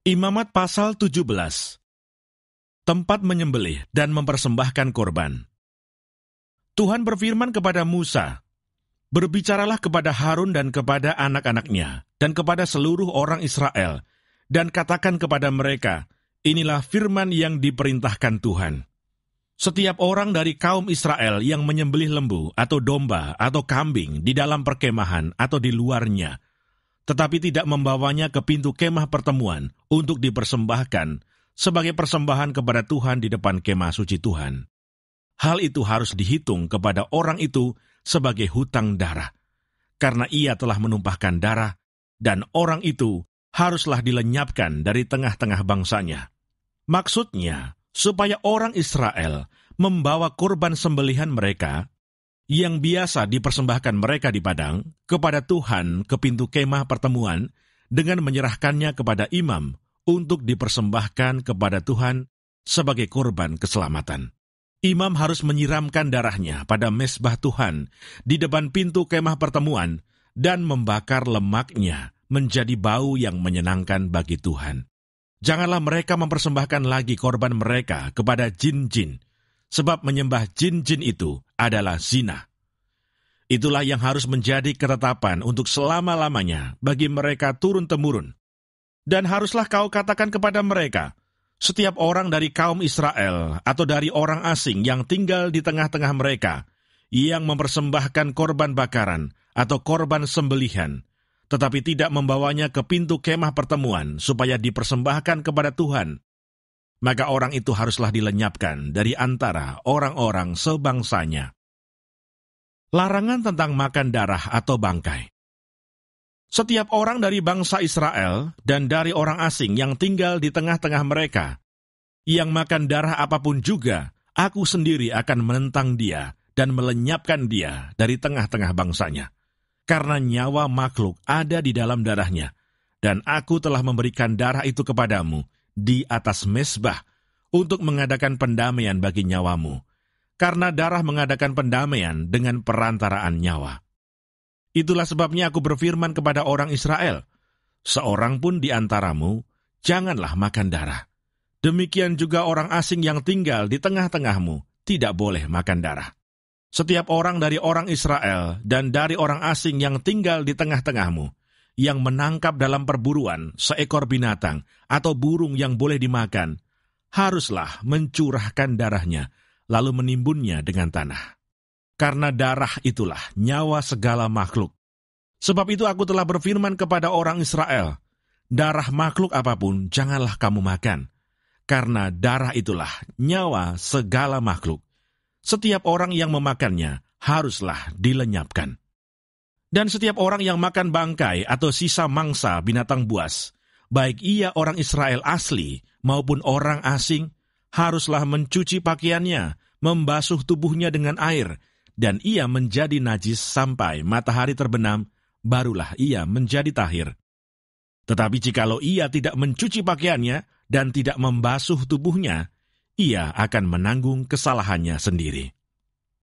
Imamat pasal 17. Tempat menyembelih dan mempersembahkan korban. Tuhan berfirman kepada Musa, "Berbicaralah kepada Harun dan kepada anak-anaknya, dan kepada seluruh orang Israel, dan katakan kepada mereka, inilah firman yang diperintahkan Tuhan. Setiap orang dari kaum Israel yang menyembelih lembu, atau domba, atau kambing di dalam perkemahan atau di luarnya, tetapi tidak membawanya ke pintu kemah pertemuan untuk dipersembahkan sebagai persembahan kepada Tuhan di depan kemah suci Tuhan. Hal itu harus dihitung kepada orang itu sebagai hutang darah, karena ia telah menumpahkan darah, dan orang itu haruslah dilenyapkan dari tengah-tengah bangsanya." Maksudnya, supaya orang Israel membawa korban sembelihan mereka yang biasa dipersembahkan mereka di padang kepada Tuhan ke pintu kemah pertemuan dengan menyerahkannya kepada imam untuk dipersembahkan kepada Tuhan sebagai korban keselamatan. Imam harus menyiramkan darahnya pada mezbah Tuhan di depan pintu kemah pertemuan dan membakar lemaknya menjadi bau yang menyenangkan bagi Tuhan. Janganlah mereka mempersembahkan lagi korban mereka kepada jin-jin, sebab menyembah jin-jin itu adalah zina. Itulah yang harus menjadi ketetapan untuk selama-lamanya bagi mereka turun-temurun. Dan haruslah kau katakan kepada mereka, setiap orang dari kaum Israel atau dari orang asing yang tinggal di tengah-tengah mereka, yang mempersembahkan korban bakaran atau korban sembelihan, tetapi tidak membawanya ke pintu kemah pertemuan supaya dipersembahkan kepada Tuhan, maka orang itu haruslah dilenyapkan dari antara orang-orang sebangsanya. Larangan tentang makan darah atau bangkai. Setiap orang dari bangsa Israel dan dari orang asing yang tinggal di tengah-tengah mereka, yang makan darah apapun juga, aku sendiri akan menentang dia dan melenyapkan dia dari tengah-tengah bangsanya. Karena nyawa makhluk ada di dalam darahnya, dan aku telah memberikan darah itu kepadamu di atas mezbah untuk mengadakan pendamaian bagi nyawamu, karena darah mengadakan pendamaian dengan perantaraan nyawa. Itulah sebabnya aku berfirman kepada orang Israel, seorang pun di antaramu janganlah makan darah. Demikian juga orang asing yang tinggal di tengah-tengahmu tidak boleh makan darah. Setiap orang dari orang Israel dan dari orang asing yang tinggal di tengah-tengahmu, yang menangkap dalam perburuan seekor binatang atau burung yang boleh dimakan, haruslah mencurahkan darahnya, lalu menimbunnya dengan tanah. Karena darah itulah nyawa segala makhluk. Sebab itu aku telah berfirman kepada orang Israel, darah makhluk apapun janganlah kamu makan, karena darah itulah nyawa segala makhluk. Setiap orang yang memakannya haruslah dilenyapkan. Dan setiap orang yang makan bangkai atau sisa mangsa binatang buas, baik ia orang Israel asli maupun orang asing, haruslah mencuci pakaiannya, membasuh tubuhnya dengan air, dan ia menjadi najis sampai matahari terbenam, barulah ia menjadi tahir. Tetapi jikalau ia tidak mencuci pakaiannya dan tidak membasuh tubuhnya, ia akan menanggung kesalahannya sendiri.